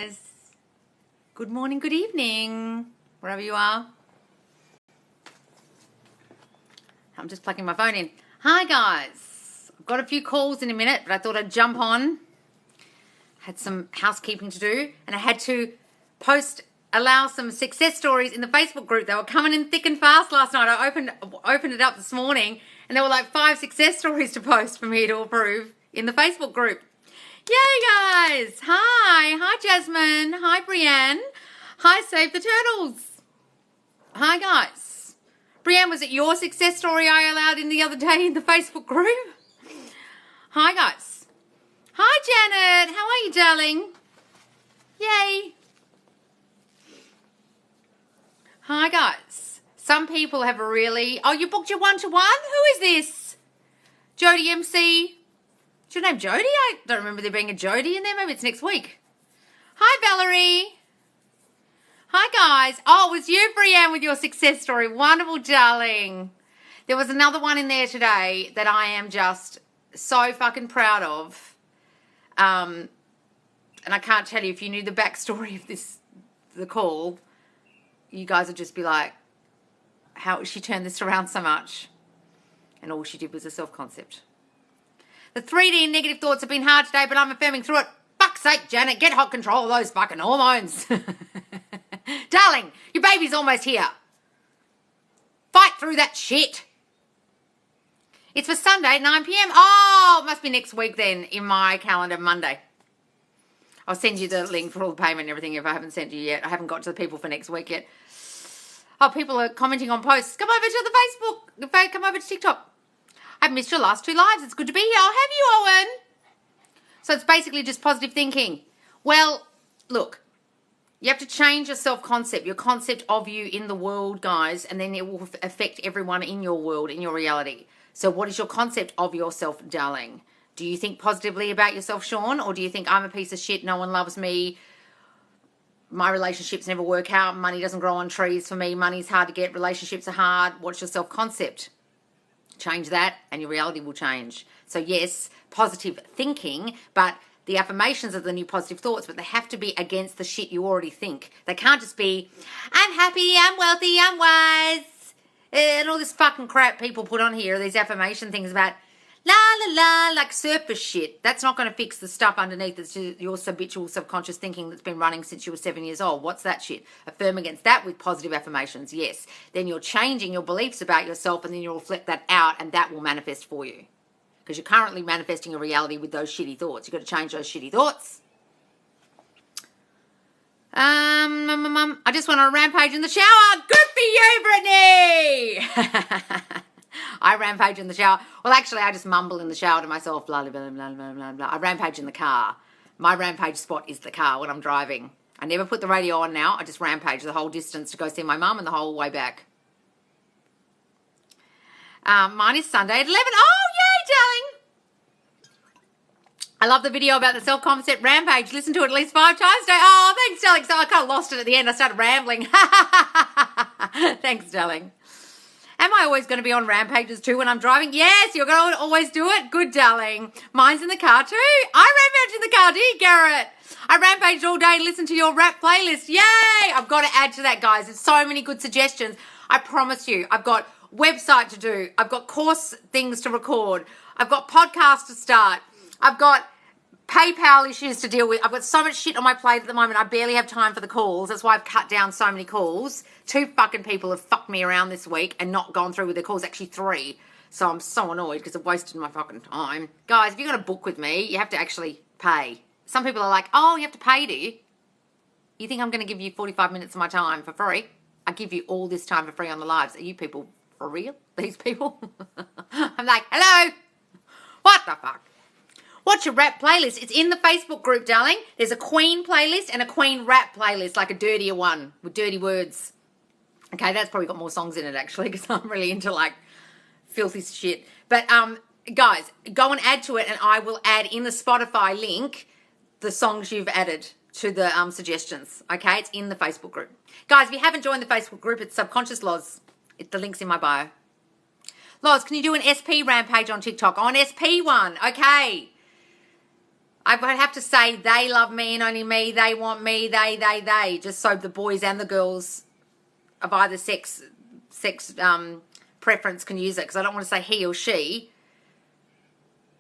guys. Good morning, good evening, wherever you are. I'm just plugging my phone in. Hi guys. I've got a few calls in a minute, but I thought I'd jump on. Had some housekeeping to do, and I had to allow some success stories in the Facebook group. They were coming in thick and fast last night. I opened it up this morning, and there were like 5 success stories to post for me to approve in the Facebook group. Yay, guys. Hi Jasmine. Hi Brienne. Hi Save the Turtles. Hi guys. Brienne, was it your success story I allowed in the other day in the Facebook group? Hi guys. Hi Janet. How are you, darling? Yay. Hi guys. Some people have a really... Oh, you booked your one-to-one? Who is this? Jody MC. Is your name Jody? I don't remember there being a Jody in there. Maybe it's next week. Hi, Valerie. Hi, guys. Oh, it was you, Brienne, with your success story. Wonderful, darling. There was another one in there today that I am just so fucking proud of. And I can't tell you, if you knew the backstory of the call, you guys would just be like, how she turned this around so much? And all she did was a self-concept. The 3D and negative thoughts have been hard today, but I'm affirming through it. Fuck's sake, Janet, get hot control of those fucking hormones. Darling, your baby's almost here. Fight through that shit. It's for Sunday, 9 p.m. Oh, it must be next week then in my calendar, Monday. I'll send you the link for all the payment and everything if I haven't sent you yet. I haven't got to the people for next week yet. Oh, people are commenting on posts. Come over to the Facebook. Come over to TikTok. I've missed your last 2 lives. It's good to be here. Oh, have you, Owen? So it's basically just positive thinking. Well, look, you have to change your self-concept, your concept of you in the world, guys, and then it will affect everyone in your world, in your reality. So what is your concept of yourself, darling? Do you think positively about yourself, Sean? Or do you think I'm a piece of shit, no one loves me, my relationships never work out, money doesn't grow on trees for me, money's hard to get, relationships are hard? What's your self-concept? Change that and your reality will change. So yes, positive thinking, but the affirmations are the new positive thoughts, but they have to be against the shit you already think. They can't just be, I'm happy, I'm wealthy, I'm wise, and all this fucking crap people put on here, these affirmation things about la la la, like surface shit. That's not going to fix the stuff underneath. That's your habitual subconscious thinking that's been running since you were 7 years old. What's that shit? Affirm against that with positive affirmations, yes. Then you're changing your beliefs about yourself, and then you'll reflect that out, and that will manifest for you. Because you're currently manifesting a reality with those shitty thoughts. You've got to change those shitty thoughts. I just went on a rampage in the shower. Good for you, Brittany! I rampage in the shower. Well, actually, I just mumble in the shower to myself, blah, blah, blah, blah, blah, blah, blah. I rampage in the car. My rampage spot is the car when I'm driving. I never put the radio on now. I just rampage the whole distance to go see my mum and the whole way back. Mine is Sunday at 11. Oh, yay, darling. I love the video about the self-concept rampage. Listen to it at least 5 times today. Oh, thanks, darling. So I kind of lost it at the end. I started rambling. Thanks, darling. Am I always going to be on rampages too when I'm driving? Yes, you're going to always do it. Good, darling. Mine's in the car too. I rampage in the car, do you, Garrett? I rampaged all day and listened to your rap playlist. Yay! I've got to add to that, guys. There's so many good suggestions. I promise you. I've got website to do. I've got course things to record. I've got podcasts to start. I've got PayPal issues to deal with. I've got so much shit on my plate at the moment. I barely have time for the calls. That's why I've cut down so many calls. 2 fucking people have fucked me around this week and not gone through with their calls. Actually 3. So I'm so annoyed because I've wasted my fucking time. Guys, if you're going to book with me, you have to actually pay. Some people are like, oh, you have to pay, do you? You think I'm going to give you 45 minutes of my time for free? I give you all this time for free on the lives. Are you people for real? These people? I'm like, hello? What the fuck? What's your rap playlist? It's in the Facebook group, darling. There's a Queen playlist and a Queen rap playlist, like a dirtier one with dirty words. Okay, that's probably got more songs in it, actually, because I'm really into, like, filthy shit. But, guys, go and add to it, and I will add in the Spotify link the songs you've added to the suggestions. Okay, it's in the Facebook group. Guys, if you haven't joined the Facebook group, it's Subconscious Loz. The link's in my bio. Loz, can you do an SP rampage on TikTok? Oh, an SP one. Okay. I would have to say they love me and only me, they want me, they, just so the boys and the girls of either sex preference can use it, because I don't want to say he or she.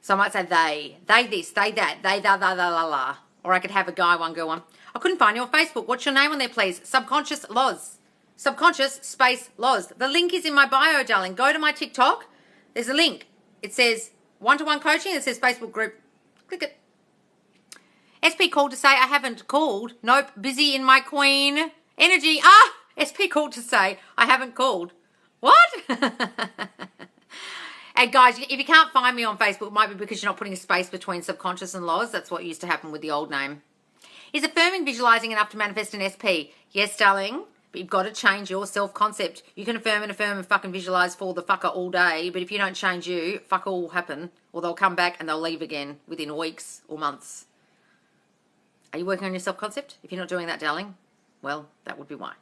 So I might say they this, they that, they la. Or I could have a guy one, girl one. I couldn't find you on Facebook. What's your name on there, please? Subconscious Loz. Subconscious space Loz. The link is in my bio, darling. Go to my TikTok. There's a link. It says one-to-one coaching. It says Facebook group. Click it. SP called to say I haven't called. Nope. Busy in my queen energy. SP called to say I haven't called. What? And guys, if you can't find me on Facebook, it might be because you're not putting a space between subconscious and Loz. That's what used to happen with the old name. Is affirming, visualizing enough to manifest an SP? Yes, darling. But you've got to change your self-concept. You can affirm and fucking visualize for the fucker all day, but if you don't change you, fuck all will happen. Or they'll come back and they'll leave again within weeks or months. Are you working on your self-concept? If you're not doing that, darling, well, that would be why.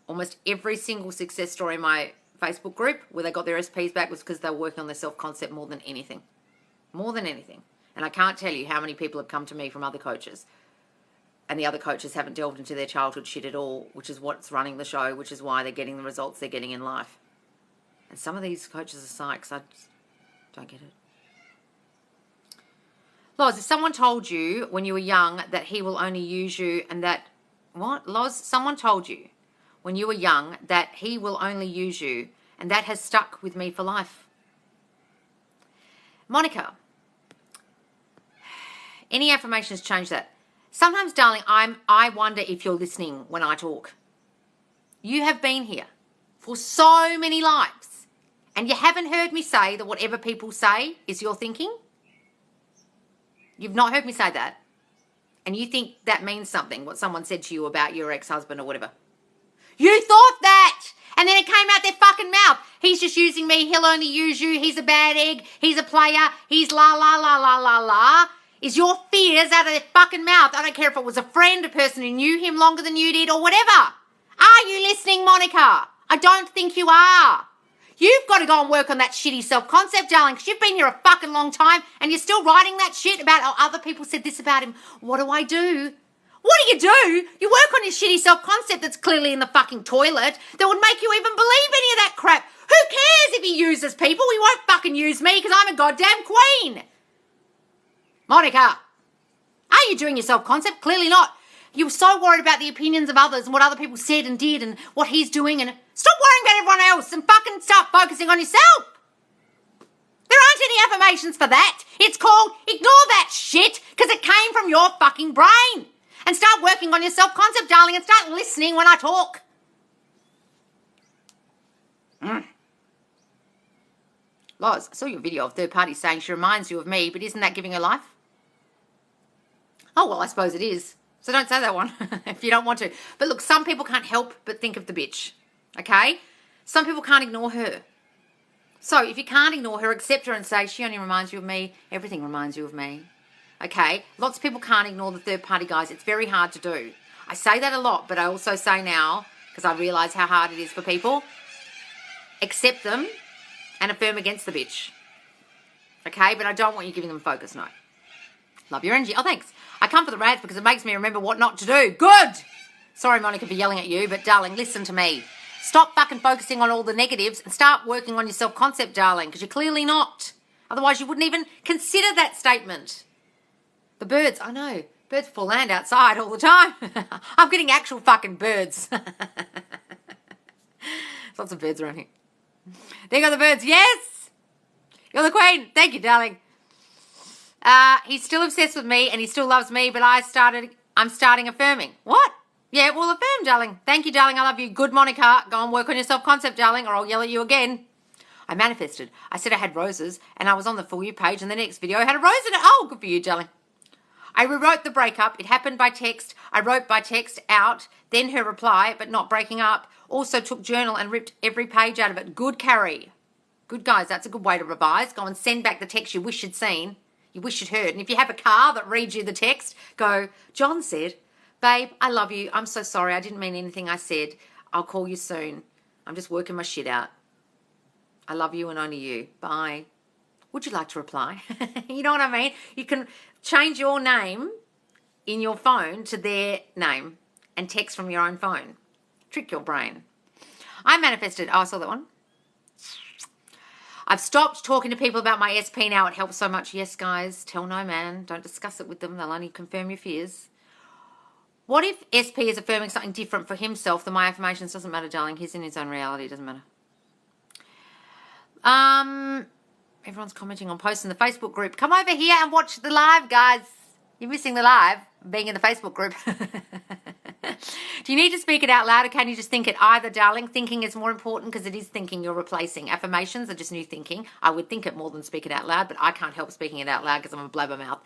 Almost every single success story in my Facebook group where they got their SPs back was because they were working on their self-concept more than anything. More than anything. And I can't tell you how many people have come to me from other coaches, and the other coaches haven't delved into their childhood shit at all, which is what's running the show, which is why they're getting the results they're getting in life. And some of these coaches are psychs. I just don't get it. Loz, if someone told you when you were young that he will only use you and that... What? Loz, someone told you when you were young that he will only use you, and that has stuck with me for life. Monica, any affirmations change that? Sometimes, darling, I wonder if you're listening when I talk. You have been here for so many lives, and you haven't heard me say that whatever people say is your thinking. You've not heard me say that, and you think that means something, what someone said to you about your ex-husband or whatever. You thought that, and then it came out their fucking mouth. He's just using me. He'll only use you. He's a bad egg. He's a player. He's la. Is your fears out of their fucking mouth. I don't care if it was a friend, a person who knew him longer than you did, or whatever. Are you listening, Monica? I don't think you are. You've got to go and work on that shitty self-concept, darling, because you've been here a fucking long time, and you're still writing that shit about, oh, other people said this about him. What do I do? What do? You work on your shitty self-concept that's clearly in the fucking toilet that would make you even believe any of that crap. Who cares if he uses people? He won't fucking use me because I'm a goddamn queen. Monica, are you doing your self-concept? Clearly not. You're so worried about the opinions of others and what other people said and did and what he's doing, and stop worrying about everyone else and fucking start focusing on yourself. There aren't any affirmations for that. It's called ignore that shit because it came from your fucking brain. And start working on your self-concept, darling, and start listening when I talk. Loz, I saw your video of third party saying she reminds you of me, but isn't that giving her life? Oh, well, I suppose it is. So don't say that one if you don't want to. But look, some people can't help but think of the bitch, okay? Some people can't ignore her. So if you can't ignore her, accept her and say, she only reminds you of me. Everything reminds you of me. Okay, lots of people can't ignore the third-party guys. It's very hard to do. I say that a lot, but I also say now, because I realise how hard it is for people, accept them and affirm against the bitch. Okay, but I don't want you giving them focus, no. Love your energy. Oh, thanks. I come for the rants because it makes me remember what not to do. Good! Sorry, Monica, for yelling at you, but darling, listen to me. Stop fucking focusing on all the negatives and start working on your self-concept, darling, because you're clearly not. Otherwise, you wouldn't even consider that statement. The birds, I know. Birds fall land outside all the time. I'm getting actual fucking birds. There's lots of birds around here. There go the birds. Yes! You're the queen. Thank you, darling. He's still obsessed with me and he still loves me, but I'm starting affirming. What? Yeah, well, affirm, darling. Thank you, darling. I love you. Good, Monica. Go and work on your self-concept, darling, or I'll yell at you again. I manifested. I said I had roses and I was on the For You page and the next video I had a rose in it. Oh, good for you, darling. I rewrote the breakup. It happened by text. I wrote by text out, then her reply, but not breaking up. Also took journal and ripped every page out of it. Good, Carrie. Good, guys. That's a good way to revise. Go and send back the text you wish you'd seen, you wish you'd heard. And if you have a car that reads you the text, go, John said, babe, I love you. I'm so sorry. I didn't mean anything I said. I'll call you soon. I'm just working my shit out. I love you and only you. Bye. Would you like to reply? You know what I mean? You can change your name in your phone to their name and text from your own phone. Trick your brain. I manifested. Oh, I saw that one. I've stopped talking to people about my SP now. It helps so much. Yes, guys. Tell no man. Don't discuss it with them. They'll only confirm your fears. What if SP is affirming something different for himself than my affirmations? Doesn't matter, darling. He's in his own reality. It doesn't matter. Everyone's commenting on posts in the Facebook group. Come over here and watch the live, guys. You're missing the live, being in the Facebook group. Do you need to speak it out loud or can you just think it? Either, darling. Thinking is more important because it is thinking you're replacing. Affirmations are just new thinking. I would think it more than speak it out loud, but I can't help speaking it out loud because I'm a blabbermouth.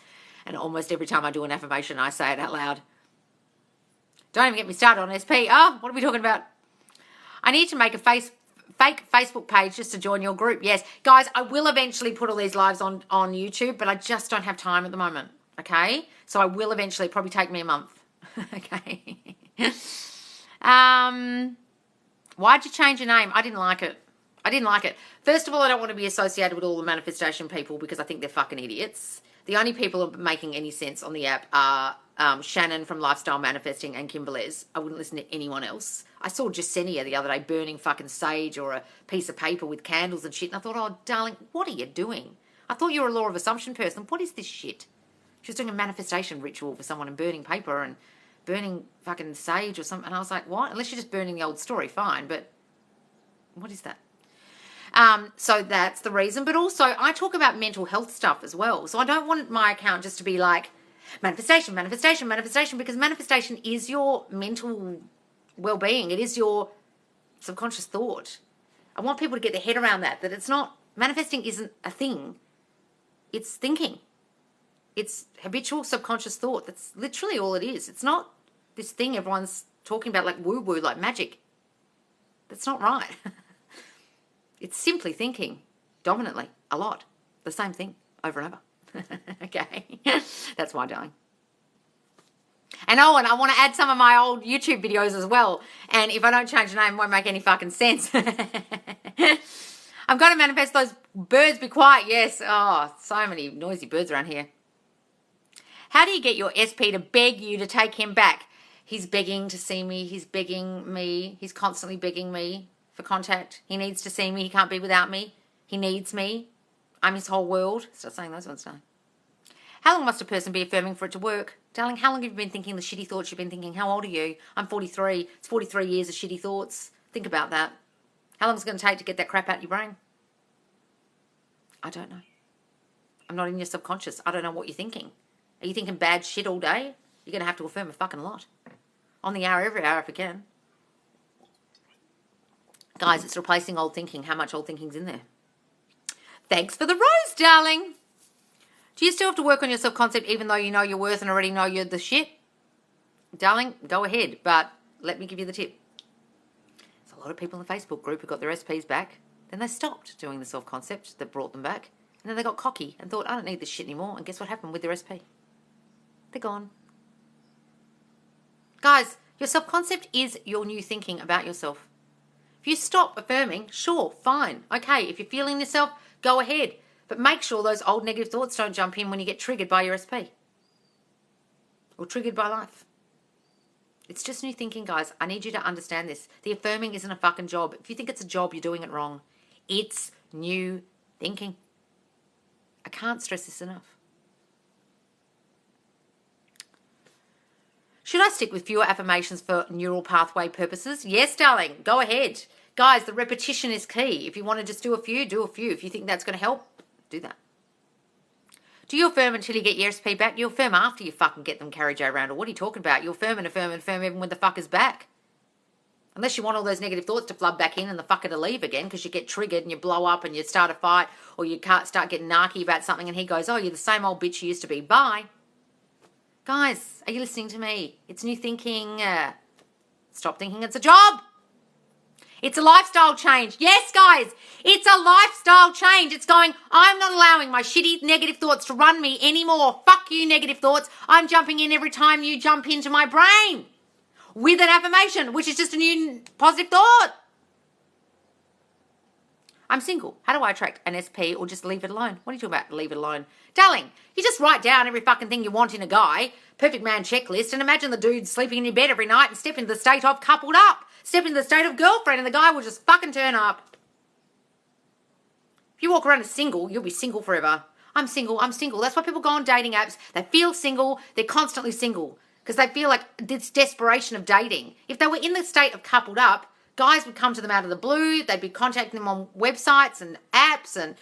And almost every time I do an affirmation, I say it out loud. Don't even get me started on SP. Oh, what are we talking about? I need to make a fake Facebook page just to join your group. Yes. Guys, I will eventually put all these lives on YouTube, but I just don't have time at the moment. Okay? So I will eventually. Probably take me a month. Okay. Why'd you change your name? I didn't like it. First of all, I don't want to be associated with all the manifestation people because I think they're fucking idiots. The only people who are making any sense on the app are Shannon from Lifestyle Manifesting and Kim Velez. I wouldn't listen to anyone else. I saw Jasenia the other day burning fucking sage or a piece of paper with candles and shit, and I thought, oh, darling, what are you doing? I thought you were a law of assumption person. What is this shit? She was doing a manifestation ritual for someone and burning paper and burning fucking sage or something. And I was like, what? Unless you're just burning the old story, fine. But what is that? So that's the reason. But also, I talk about mental health stuff as well. So I don't want my account just to be like manifestation, because manifestation is your mental well-being. It is your subconscious thought. I want people to get their head around that it's not, manifesting isn't a thing. It's thinking. It's habitual subconscious thought. That's literally all it is. It's not this thing everyone's talking about like woo-woo, like magic. That's not right. It's simply thinking dominantly a lot. The same thing over and over. Okay. That's why, darling. And oh, and I want to add some of my old YouTube videos as well. And if I don't change the name, it won't make any fucking sense. I'm going to manifest those birds be quiet. Yes. Oh, so many noisy birds around here. How do you get your SP to beg you to take him back? He's begging to see me. He's begging me. He's constantly begging me for contact. He needs to see me. He can't be without me. He needs me. I'm his whole world. Start saying those ones now. How long must a person be affirming for it to work? Darling, how long have you been thinking the shitty thoughts you've been thinking? How old are you? I'm 43. It's 43 years of shitty thoughts. Think about that. How long is it going to take to get that crap out your brain? I don't know. I'm not in your subconscious. I don't know what you're thinking. Are you thinking bad shit all day? You're going to have to affirm a fucking lot. On the hour, every hour if you can. Guys, it's replacing old thinking. How much old thinking's in there? Thanks for the rose, darling. Do you still have to work on your self-concept even though you know your worth and already know you're the shit? Darling, go ahead, but let me give you the tip. There's a lot of people in the Facebook group who got their SPs back. Then they stopped doing the self-concept that brought them back. And then they got cocky and thought, I don't need this shit anymore. And guess what happened with their SP? They're gone. Guys, your self-concept is your new thinking about yourself. If you stop affirming, sure, fine. Okay, if you're feeling yourself, go ahead. But make sure those old negative thoughts don't jump in when you get triggered by your SP. Or triggered by life. It's just new thinking, guys. I need you to understand this. The affirming isn't a fucking job. If you think it's a job, you're doing it wrong. It's new thinking. I can't stress this enough. Should I stick with fewer affirmations for neural pathway purposes? Yes, darling. Go ahead. Guys, the repetition is key. If you want to just do a few, do a few. If you think that's going to help, do that. Do you affirm until you get your SP back? You affirm after you fucking get them carriage around. Or what are you talking about? You affirm and affirm and affirm even when the fucker's back. Unless you want all those negative thoughts to flood back in and the fucker to leave again because you get triggered and you blow up and you start a fight or you can't start getting narky about something and he goes, oh, you're the same old bitch you used to be. Bye. Guys, are you listening to me? It's new thinking. Stop thinking it's a job. It's a lifestyle change. Yes, guys, it's a lifestyle change. It's going, I'm not allowing my shitty negative thoughts to run me anymore. Fuck you, negative thoughts. I'm jumping in every time you jump into my brain with an affirmation, which is just a new positive thought. I'm single. How do I attract an SP or just leave it alone? What are you talking about? Leave it alone. Darling, you just write down every fucking thing you want in a guy, perfect man checklist, and imagine the dude sleeping in your bed every night and step into the state of coupled up. Step into the state of girlfriend and the guy will just fucking turn up. If you walk around as single, you'll be single forever. I'm single, I'm single. That's why people go on dating apps. They feel single. They're constantly single because they feel like this desperation of dating. If they were in the state of coupled up, guys would come to them out of the blue. They'd be contacting them on websites and apps and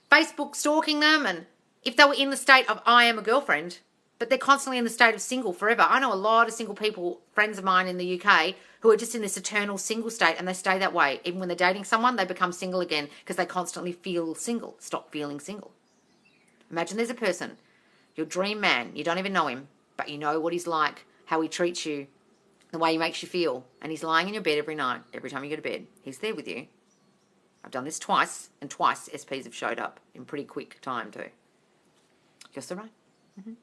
Facebook stalking them. And if they were in the state of I am a girlfriend, but they're constantly in the state of single forever. I know a lot of single people, friends of mine in the UK, who are just in this eternal single state and they stay that way. Even when they're dating someone, they become single again because they constantly feel single, stop feeling single. Imagine there's a person, your dream man, you don't even know him, but you know what he's like, how he treats you, the way he makes you feel, and he's lying in your bed every night, every time you go to bed. He's there with you. I've done this twice, and twice SPs have showed up in pretty quick time too. You're so right. Mm-hmm.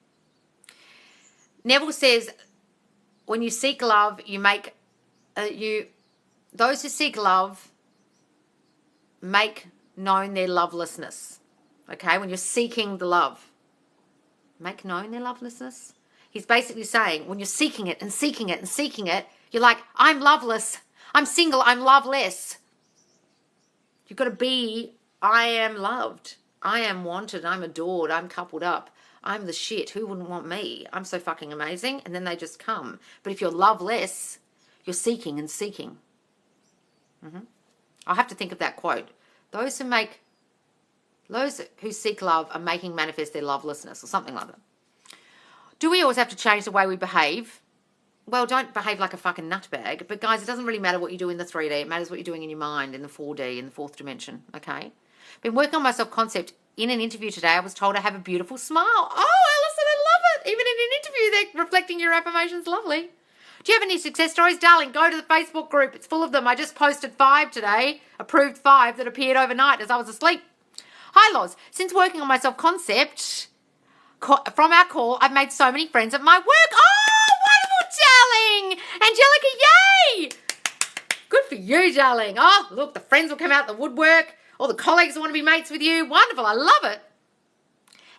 Neville says, when you seek love, you make, those who seek love make known their lovelessness. Okay, when you're seeking the love, make known their lovelessness. He's basically saying when you're seeking it and seeking it and seeking it, you're like, I'm loveless, I'm single, I'm loveless. You've got to be, I am loved, I am wanted, I'm adored, I'm coupled up, I'm the shit, who wouldn't want me? I'm so fucking amazing. And then they just come. But if you're loveless, you're seeking and seeking. I'll have to think of that quote. Those who seek love are making manifest their lovelessness or something like that. Do we always have to change the way we behave? Well, don't behave like a fucking nutbag. But guys, it doesn't really matter what you do in the 3D. It matters what you're doing in your mind, in the 4D, in the fourth dimension, okay? Been working on my self-concept. In an interview today, I was told I have a beautiful smile. Oh, Alison, I love it. Even in an interview, they're reflecting your affirmations. Lovely. Do you have any success stories? Darling, go to the Facebook group. It's full of them. I just posted 5 today, approved 5 that appeared overnight as I was asleep. Hi, Loz. Since working on my self-concept, from our call, I've made so many friends at my work. Oh, wonderful, darling. Angelica, yay. Good for you, darling. Oh, look, the friends will come out the woodwork. All the colleagues want to be mates with you. Wonderful. I love it.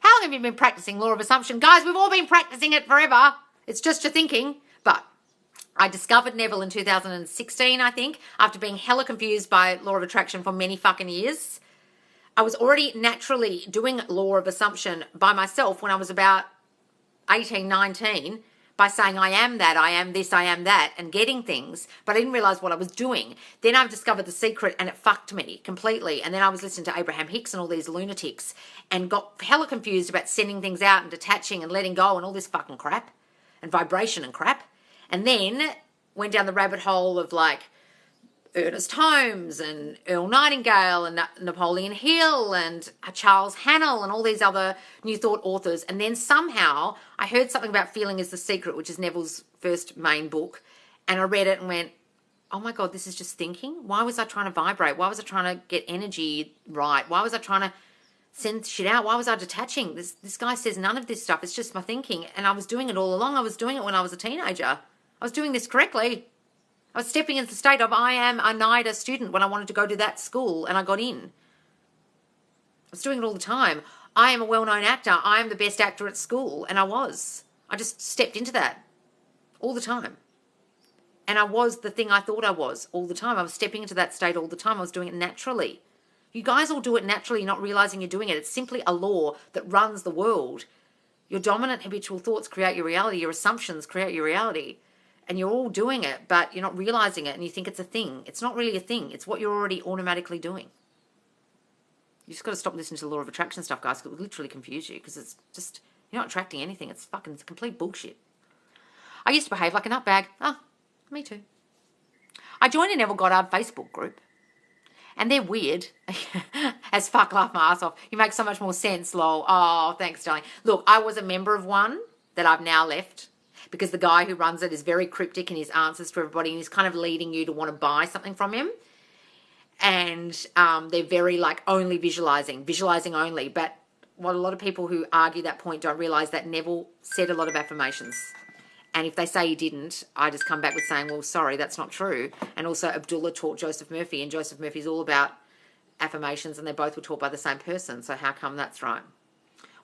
How long have you been practicing law of assumption? Guys, we've all been practicing it forever. It's just your thinking. But I discovered Neville in 2016, I think, after being hella confused by law of attraction for many fucking years. I was already naturally doing law of assumption by myself when I was about 18, 19, by saying I am that, I am this, I am that, and getting things, but I didn't realize what I was doing. Then I've discovered the secret and it fucked me completely. And then I was listening to Abraham Hicks and all these lunatics and got hella confused about sending things out and detaching and letting go and all this fucking crap and vibration and crap. And then went down the rabbit hole of like Ernest Holmes and Earl Nightingale and Napoleon Hill and Charles Hannell and all these other New Thought authors. And then somehow I heard something about Feeling is the Secret, which is Neville's first main book. And I read it and went, oh my God, this is just thinking. Why was I trying to vibrate? Why was I trying to get energy right? Why was I trying to send shit out? Why was I detaching? This guy says none of this stuff. It's just my thinking. And I was doing it all along. I was doing it when I was a teenager. I was doing this correctly. I was stepping into the state of I am a NIDA student when I wanted to go to that school and I got in. I was doing it all the time. I am a well-known actor. I am the best actor at school. And I was. I just stepped into that all the time. And I was the thing I thought I was all the time. I was stepping into that state all the time. I was doing it naturally. You guys all do it naturally, not realizing you're doing it. It's simply a law that runs the world. Your dominant habitual thoughts create your reality. Your assumptions create your reality. And you're all doing it, but you're not realizing it and you think it's a thing. It's not really a thing. It's what you're already automatically doing. You just got to stop listening to the law of attraction stuff, guys, because it will literally confuse you because it's just, you're not attracting anything. It's complete bullshit. I used to behave like a nutbag. Oh, me too. I joined a Neville Goddard Facebook group and they're weird as fuck, laugh my ass off. You make so much more sense, lol. Oh, thanks, darling. Look, I was a member of one that I've now left, because the guy who runs it is very cryptic in his answers to everybody and he's kind of leading you to want to buy something from him. And they're very like only visualizing only. But what a lot of people who argue that point don't realize that Neville said a lot of affirmations. And if they say he didn't, I just come back with saying, well, sorry, that's not true. And also Abdullah taught Joseph Murphy, and Joseph Murphy's all about affirmations and they both were taught by the same person. So how come that's right?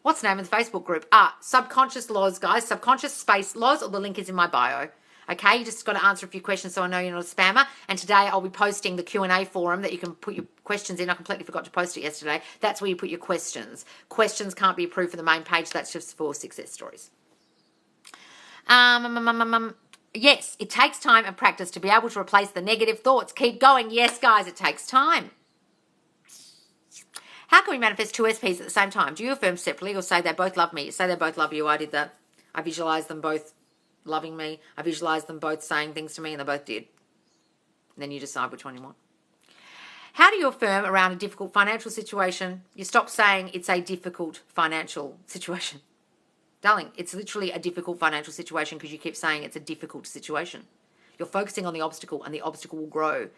What's the name of the Facebook group? Subconscious Laws, guys. Subconscious space laws, or the link is in my bio. Okay, you just got to answer a few questions so I know you're not a spammer. And today I'll be posting the Q&A forum that you can put your questions in. I completely forgot to post it yesterday. That's where you put your questions. Questions can't be approved for the main page. That's just for success stories. Yes, it takes time and practice to be able to replace the negative thoughts. Keep going. Yes, guys, it takes time. How can we manifest two SPs at the same time? Do you affirm separately or say they both love me? Say they both love you. I did that. I visualized them both loving me. I visualized them both saying things to me, and they both did. And then you decide which one you want. How do you affirm around a difficult financial situation? You stop saying it's a difficult financial situation. Darling, it's literally a difficult financial situation because you keep saying it's a difficult situation. You're focusing on the obstacle, and the obstacle will grow.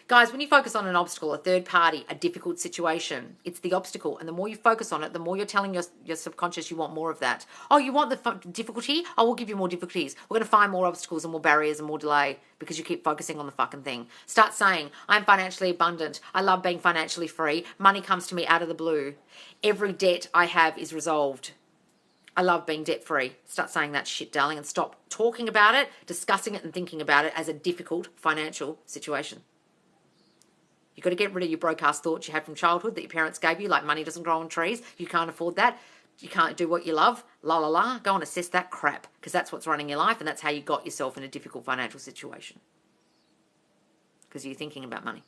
Guys, when you focus on an obstacle, a third party, a difficult situation, it's the obstacle. And the more you focus on it, the more you're telling your subconscious you want more of that. Oh, you want the difficulty? Oh, we'll give you more difficulties. We're going to find more obstacles and more barriers and more delay because you keep focusing on the fucking thing. Start saying, I'm financially abundant. I love being financially free. Money comes to me out of the blue. Every debt I have is resolved. I love being debt-free. Start saying that shit, darling, and stop talking about it, discussing it, and thinking about it as a difficult financial situation. You've got to get rid of your broke-ass thoughts you had from childhood that your parents gave you, like money doesn't grow on trees, you can't afford that, you can't do what you love, la la la. Go and assess that crap, because that's what's running your life, and that's how you got yourself in a difficult financial situation. Because you're thinking about money,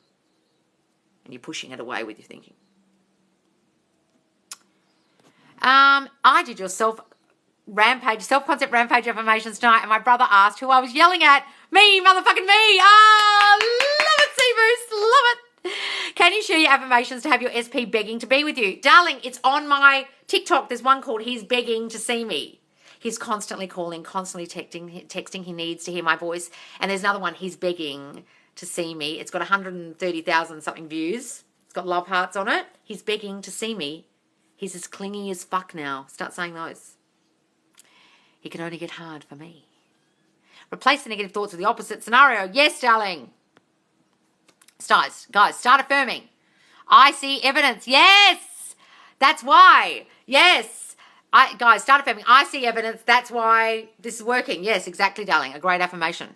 and you're pushing it away with your thinking. I did your self-concept rampage affirmations tonight, and my brother asked who I was yelling at. Me, motherfucking me. Love it, Sea-Boost, love it. Can you share your affirmations to have your SP begging to be with you? Darling, it's on my TikTok. There's one called He's Begging to See Me. He's constantly calling, constantly texting. He needs to hear my voice. And there's another one, He's Begging to See Me. It's got 130,000 something views. It's got love hearts on it. He's begging to see me. He's as clingy as fuck now. Start saying those. He can only get hard for me. Replace the negative thoughts with the opposite scenario. Yes, darling. Guys, start affirming. I see evidence. Yes. That's why. Yes. Guys, start affirming. I see evidence. That's why this is working. Yes, exactly, darling. A great affirmation.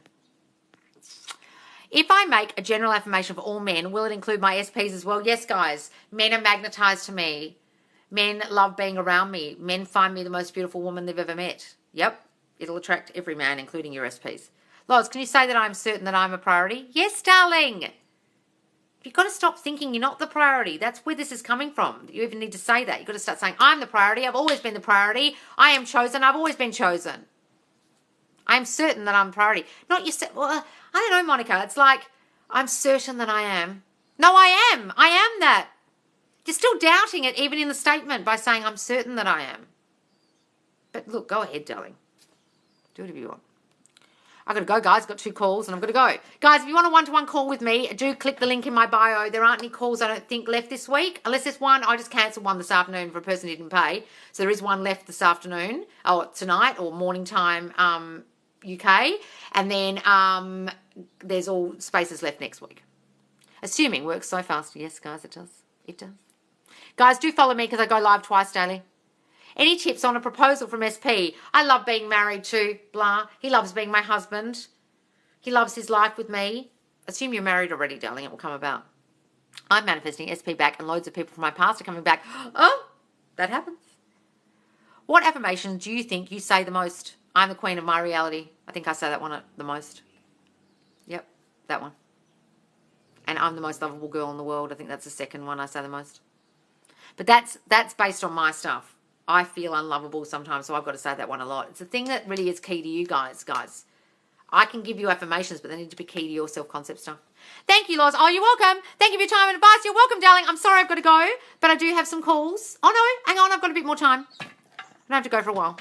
If I make a general affirmation for all men, will it include my SPs as well? Yes, guys. Men are magnetized to me. Men love being around me. Men find me the most beautiful woman they've ever met. Yep. It'll attract every man, including your SPs. Loz, can you say that I'm certain that I'm a priority? Yes, darling. You've got to stop thinking you're not the priority. That's where this is coming from. You even need to say that. You've got to start saying, I'm the priority. I've always been the priority. I am chosen. I've always been chosen. I'm certain that I'm a priority. Not yourself. Well, I don't know, Monica. It's like, I'm certain that I am. No, I am. I am that. You're still doubting it even in the statement by saying, I'm certain that I am. But look, go ahead, darling. Do whatever you want. I've got to go, guys. I've got 2 calls and I've got to go. Guys, if you want a one-to-one call with me, do click the link in my bio. There aren't any calls, I don't think, left this week. Unless there's one. I just cancelled one this afternoon for a person who didn't pay. So there is one left this afternoon, or tonight, or morning time UK. And then there's all spaces left next week. Assuming works so fast. Yes, guys, it does. It does. Guys, do follow me because I go live twice daily. Any tips on a proposal from SP? I love being married to blah. He loves being my husband. He loves his life with me. Assume you're married already, darling. It will come about. I'm manifesting SP back and loads of people from my past are coming back. Oh, that happens. What affirmation do you think you say the most? I'm the queen of my reality. I think I say that one the most. Yep, that one. And I'm the most lovable girl in the world. I think that's the second one I say the most. But that's based on my stuff. I feel unlovable sometimes, so I've got to say that one a lot. It's a thing that really is key to you guys. I can give you affirmations, but they need to be key to your self-concept stuff. Thank you, Loz. Oh, you're welcome. Thank you for your time and advice. You're welcome, darling. I'm sorry I've got to go, but I do have some calls. Oh, no, hang on. I've got a bit more time. I don't have to go for a while.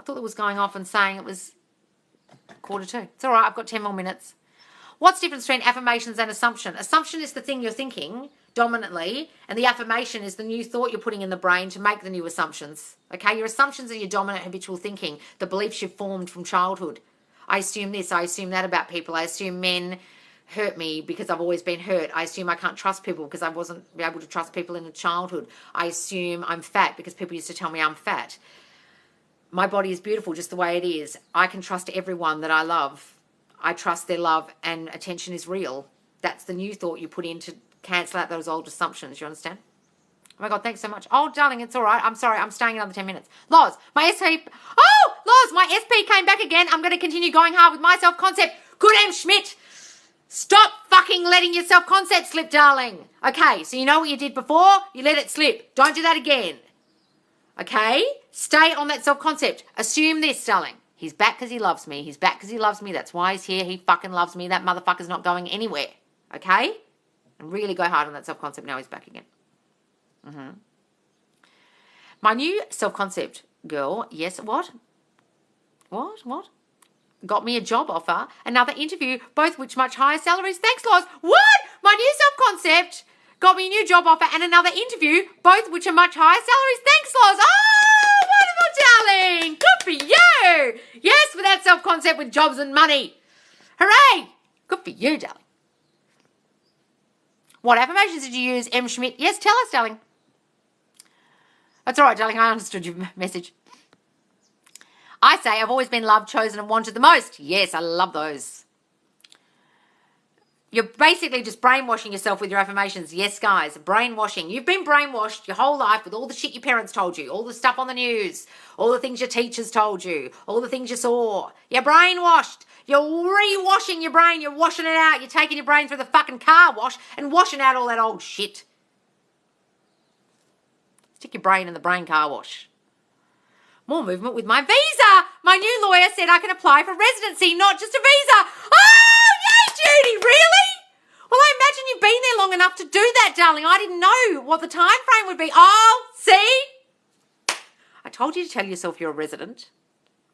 I thought it was going off and saying it was 1:45. It's all right. I've got 10 more minutes. What's the difference between affirmations and assumption? Assumption is the thing you're thinking dominantly, and the affirmation is the new thought you're putting in the brain to make the new assumptions. Okay, your assumptions are your dominant habitual thinking, the beliefs you've formed from childhood. I assume this, I assume that about people. I assume men hurt me because I've always been hurt. I assume I can't trust people because I wasn't able to trust people in childhood. I assume I'm fat because people used to tell me I'm fat. My body is beautiful just the way it is. I can trust everyone that I love. I trust their love and attention is real. That's the new thought you put in to cancel out those old assumptions. You understand? Oh my God, thanks so much. Oh, darling, it's all right. I'm sorry. I'm staying another 10 minutes. Loz, my SP... Oh, Loz, my SP came back again. I'm going to continue going hard with my self-concept. Good M. Schmidt. Stop fucking letting your self-concept slip, darling. Okay, so you know what you did before? You let it slip. Don't do that again. Okay? Stay on that self-concept. Assume this, darling. He's back because he loves me. He's back because he loves me. That's why he's here. He fucking loves me. That motherfucker's not going anywhere. Okay? And really go hard on that self-concept. Now he's back again. My new self-concept, girl. Yes, what? What? Got me a job offer, another interview, both which much higher salaries. Thanks, Loz. What? My new self-concept got me a new job offer and another interview, both which are much higher salaries. Thanks, Loz. Oh, wonderful, darling. Good for you. Yes, with that self-concept with jobs and money. Hooray. Good for you, darling. What affirmations did you use, M. Schmidt? Yes, tell us, darling. That's all right, darling. I understood your message. I say I've always been loved, chosen, and wanted the most. Yes, I love those. You're basically just brainwashing yourself with your affirmations. Yes, guys, brainwashing. You've been brainwashed your whole life with all the shit your parents told you, all the stuff on the news, all the things your teachers told you, all the things you saw. You're brainwashed. You're rewashing your brain. You're washing it out. You're taking your brain through the fucking car wash and washing out all that old shit. Stick your brain in the brain car wash. More movement with my visa. My new lawyer said I can apply for residency, not just a visa. Oh, yay, Judy, really? Well, I imagine you've been there long enough to do that, darling. I didn't know what the time frame would be. Oh, see? I told you to tell yourself you're a resident.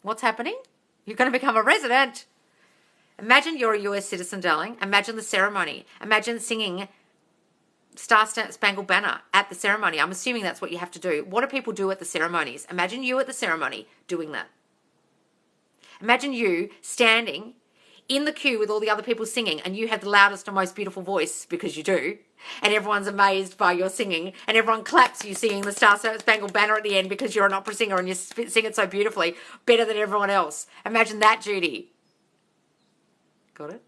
What's happening? You're going to become a resident. Imagine you're a US citizen, darling. Imagine the ceremony. Imagine singing Star Spangled Banner at the ceremony. I'm assuming that's what you have to do. What do people do at the ceremonies? Imagine you at the ceremony doing that. Imagine you standing in the queue with all the other people singing and you have the loudest and most beautiful voice because you do. And everyone's amazed by your singing and everyone claps you singing the Star Spangled Banner at the end because you're an opera singer and you sing it so beautifully, better than everyone else. Imagine that, Judy. Got it?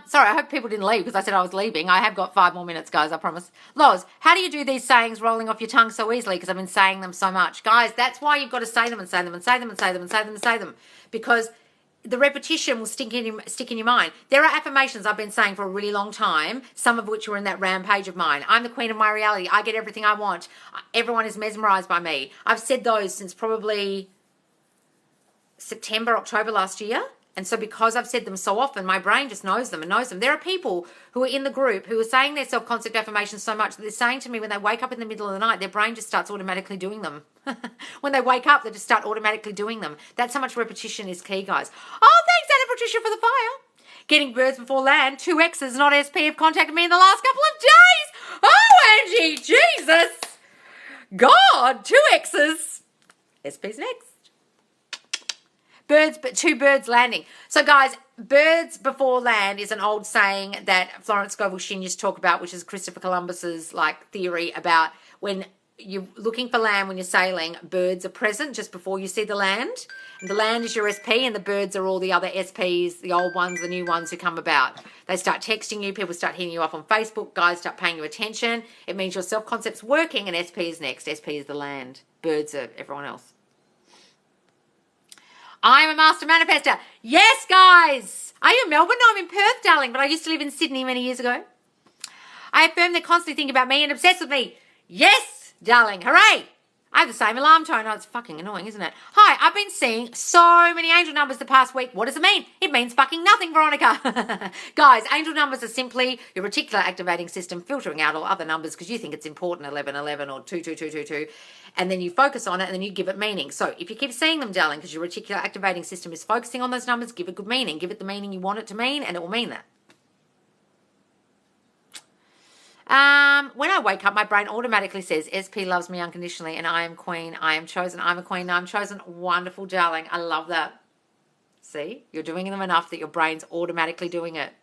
Sorry, I hope people didn't leave because I said I was leaving. I have got 5 more minutes, guys, I promise. Loz, how do you do these sayings rolling off your tongue so easily? Because I've been saying them so much. Guys, that's why you've got to say them and say them and say them and say them and say them and say them. Because the repetition will stick in your mind. There are affirmations I've been saying for a really long time, some of which were in that rampage of mine. I'm the queen of my reality. I get everything I want. Everyone is mesmerized by me. I've said those since probably September, October last year. And so because I've said them so often, my brain just knows them and knows them. There are people who are in the group who are saying their self-concept affirmations so much that they're saying to me when they wake up in the middle of the night, their brain just starts automatically doing them. When they wake up, they just start automatically doing them. That's how much repetition is key, guys. Oh, thanks, Anna Patricia, for the fire. Getting birds before land. 2 exes, not SP, have contacted me in the last couple of days. Oh, Angie, Jesus. God, 2 exes. SP's next. Birds, but 2 birds landing. So, guys, birds before land is an old saying that Florence Scovel Shinn used to talk about, which is Christopher Columbus's theory about when you're looking for land when you're sailing, birds are present just before you see the land. And the land is your SP and the birds are all the other SPs, the old ones, the new ones who come about. They start texting you, people start hitting you up on Facebook, guys start paying you attention. It means your self-concept's working and SP is next. SP is the land. Birds are everyone else. I'm a master manifester. Yes, guys. Are you in Melbourne? No, I'm in Perth, darling, but I used to live in Sydney many years ago. I affirm they constantly think about me and obsess with me. Yes, darling. Hooray. I have the same alarm tone. Oh, it's fucking annoying, isn't it? Hi, I've been seeing so many angel numbers the past week. What does it mean? It means fucking nothing, Veronica. Guys, angel numbers are simply your reticular activating system filtering out all other numbers because you think it's important, 1111 or 22222, and then you focus on it and then you give it meaning. So if you keep seeing them, darling, because your reticular activating system is focusing on those numbers, give it good meaning. Give it the meaning you want it to mean and it will mean that. When I wake up, my brain automatically says, SP loves me unconditionally and I am queen. I am chosen. I'm a queen. I'm chosen. Wonderful, darling. I love that. See, you're doing them enough that your brain's automatically doing it.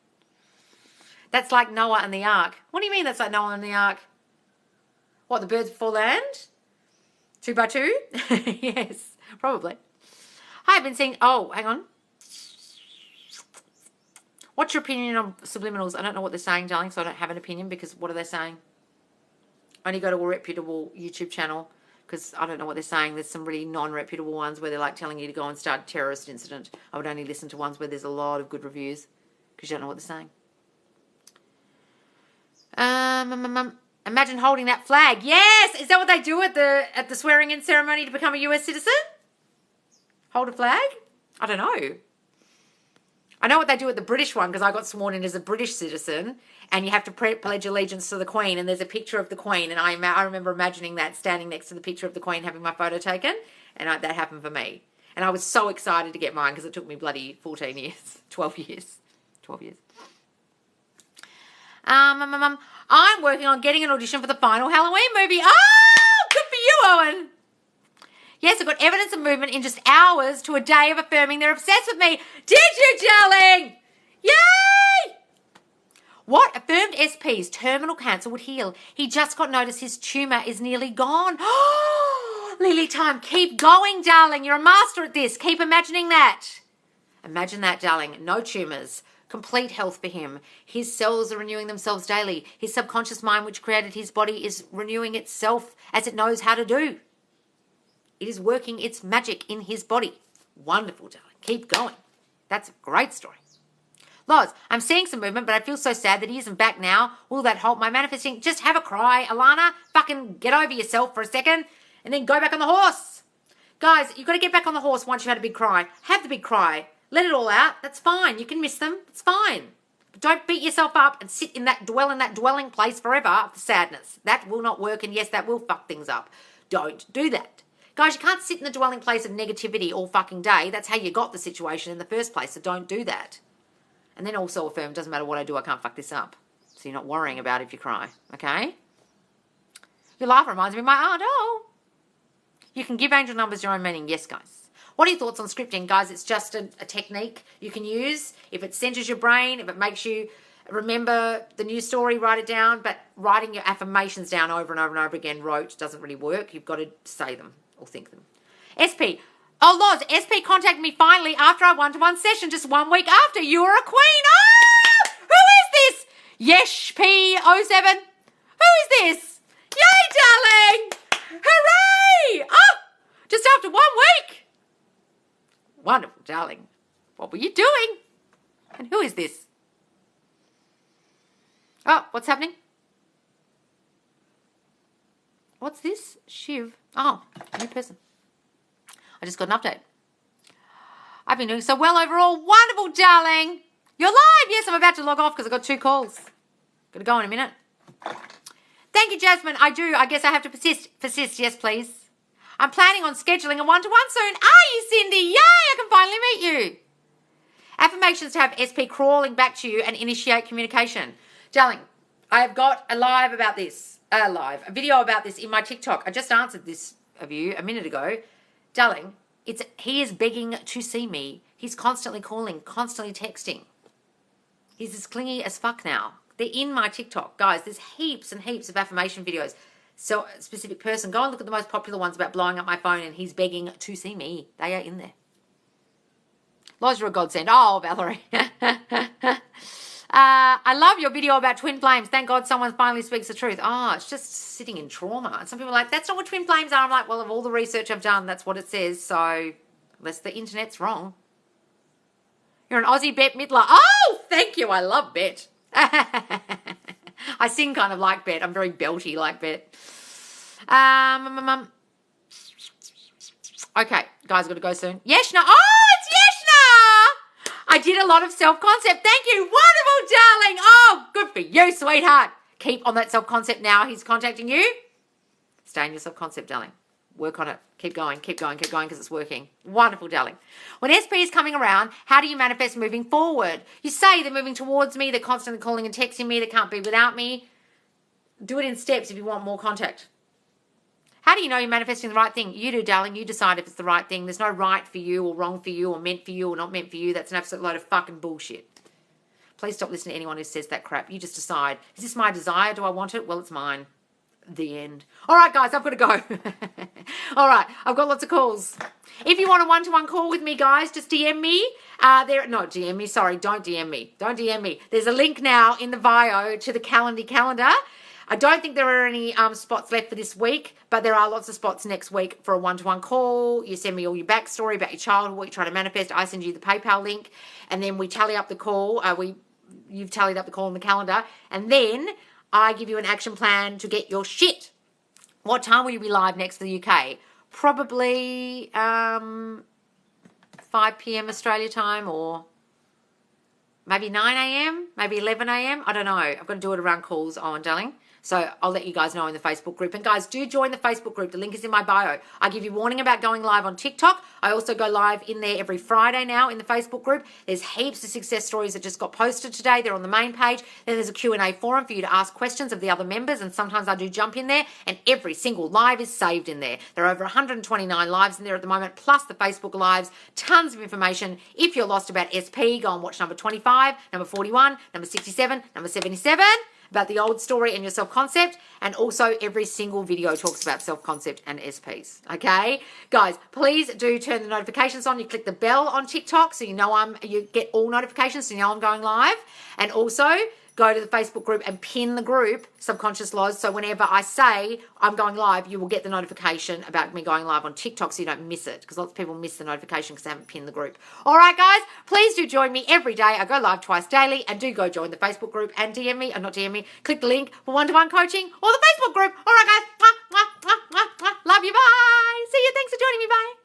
That's like Noah and the ark. What do you mean that's like Noah and the ark? What, the birds before land? 2 by 2? Yes, probably. I've been seeing, oh, hang on. What's your opinion on subliminals? I don't know what they're saying, darling, so I don't have an opinion because what are they saying? Only go to a reputable YouTube channel because I don't know what they're saying. There's some really non-reputable ones where they're like telling you to go and start a terrorist incident. I would only listen to ones where there's a lot of good reviews because you don't know what they're saying. Imagine holding that flag. Yes! Is that what they do at the swearing-in ceremony to become a US citizen? Hold a flag? I don't know. I know what they do at the British one because I got sworn in as a British citizen and you have to pledge allegiance to the Queen and there's a picture of the Queen and I remember imagining that standing next to the picture of the Queen having my photo taken and that happened for me. And I was so excited to get mine because it took me bloody 14 years, 12 years. 12 years. I'm working on getting an audition for the final Halloween movie. Oh, good for you, Owen. Yes, I got evidence of movement in just hours to a day of affirming they're obsessed with me. Did you, darling? Yay! What? Affirmed SP's terminal cancer would heal. He just got notice his tumour is nearly gone. Oh, Lily time. Keep going, darling. You're a master at this. Keep imagining that. Imagine that, darling. No tumours. Complete health for him. His cells are renewing themselves daily. His subconscious mind, which created his body, is renewing itself as it knows how to do. It is working its magic in his body. Wonderful, darling. Keep going. That's a great story. Loz, I'm seeing some movement, but I feel so sad that he isn't back now. Will that halt my manifesting? Just have a cry, Alana. Fucking get over yourself for a second and then go back on the horse. Guys, you've got to get back on the horse once you've had a big cry. Have the big cry. Let it all out. That's fine. You can miss them. It's fine. But don't beat yourself up and dwell in that dwelling place forever of the sadness. That will not work, and yes, that will fuck things up. Don't do that. Guys, you can't sit in the dwelling place of negativity all fucking day. That's how you got the situation in the first place, so don't do that. And then also affirm, doesn't matter what I do, I can't fuck this up. So you're not worrying about it if you cry, okay? Your laugh reminds me of my aunt. Oh. You can give angel numbers your own meaning. Yes, guys. What are your thoughts on scripting? Guys, it's just a technique you can use. If it centers your brain, if it makes you remember the news story, write it down. But writing your affirmations down over and over and over again, rote, doesn't really work. You've got to say them or think them. SP. Oh, Loz, SP contacted me finally after our one-to-one session just 1 week after. You were a queen. Ah! Who is this? Yesh P07. Who is this? Yay, darling. Hooray. Oh, just after 1 week. Wonderful, darling. What were you doing? And who is this? Oh, what's happening? What's this? Shiv. Oh, new person. I just got an update. I've been doing so well overall. Wonderful, darling. You're live. Yes, I'm about to log off because I've got 2 calls. Got to go in a minute. Thank you, Jasmine. I do. I guess I have to persist. Persist, yes, please. I'm planning on scheduling a one-to-one soon. Are you, Cindy? Yay, I can finally meet you. Affirmations to have SP crawling back to you and initiate communication. Darling, I have got a live about this. A video about this in my TikTok. I just answered this of you a minute ago. Darling, he is begging to see me. He's constantly calling, constantly texting. He's as clingy as fuck now. They're in my TikTok. Guys, there's heaps and heaps of affirmation videos. So, a specific person, go and look at the most popular ones about blowing up my phone and he's begging to see me. They are in there. Loz, you're a godsend. Oh, Valerie. I love your video about twin flames. Thank God someone finally speaks the truth. Oh, it's just sitting in trauma. And some people are like, that's not what twin flames are. I'm like, well, of all the research I've done, that's what it says. So, unless the internet's wrong. You're an Aussie Bet Midler. Oh, thank you. I love Bet. I sing kind of like Bet. I'm very belty like Bet. Okay, guys, got to go soon. Yeshna. Oh, it's Yeshna. I did a lot of self-concept. Thank you. Wonderful, darling. Oh, good for you, sweetheart. Keep on that self-concept now. He's contacting you. Stay in your self-concept, darling. Work on it. Keep going because it's working. Wonderful, darling. When SP is coming around, how do you manifest moving forward? You say they're moving towards me. They're constantly calling and texting me. They can't be without me. Do it in steps if you want more contact. How do you know you're manifesting the right thing? You do, darling. You decide if it's the right thing. There's no right for you or wrong for you or meant for you or not meant for you. That's an absolute load of fucking bullshit. Please stop listening to anyone who says that crap. You just decide. Is this my desire? Do I want it? Well, it's mine. The end. All right, guys, I've got to go. All right, I've got lots of calls. If you want a one-to-one call with me, guys, just DM me. Don't DM me. Don't DM me. There's a link now in the bio to the calendar. I don't think there are any spots left for this week, but there are lots of spots next week for a one-to-one call. You send me all your backstory about your childhood, what you're trying to manifest. I send you the PayPal link, and then we tally up the call. You've tallied up the call on the calendar, and then I give you an action plan to get your shit. What time will you be live next for the UK? Probably 5 p.m. Australia time, or maybe 9 a.m., maybe 11 a.m. I don't know. I've got to do it around calls on, darling. So I'll let you guys know in the Facebook group. And guys, do join the Facebook group. The link is in my bio. I give you warning about going live on TikTok. I also go live in there every Friday now in the Facebook group. There's heaps of success stories that just got posted today. They're on the main page. Then there's a Q&A forum for you to ask questions of the other members. And sometimes I do jump in there, and every single live is saved in there. There are over 129 lives in there at the moment, plus the Facebook lives. Tons of information. If you're lost about SP, go and watch number 25, number 41, number 67, number 77. About the old story and your self-concept, and also every single video talks about self-concept and SPs, okay? Guys, please do turn the notifications on. You click the bell on TikTok so you know you get all notifications so you know I'm going live, and also go to the Facebook group and pin the group, Subconscious Laws, so whenever I say I'm going live, you will get the notification about me going live on TikTok so you don't miss it, because lots of people miss the notification because they haven't pinned the group. All right, guys, please do join me every day. I go live twice daily, and do go join the Facebook group and DM me, not DM me, click the link for one-to-one coaching or the Facebook group. All right, guys, mwah, mwah, mwah, mwah, mwah. Love you, bye. See you, thanks for joining me, bye.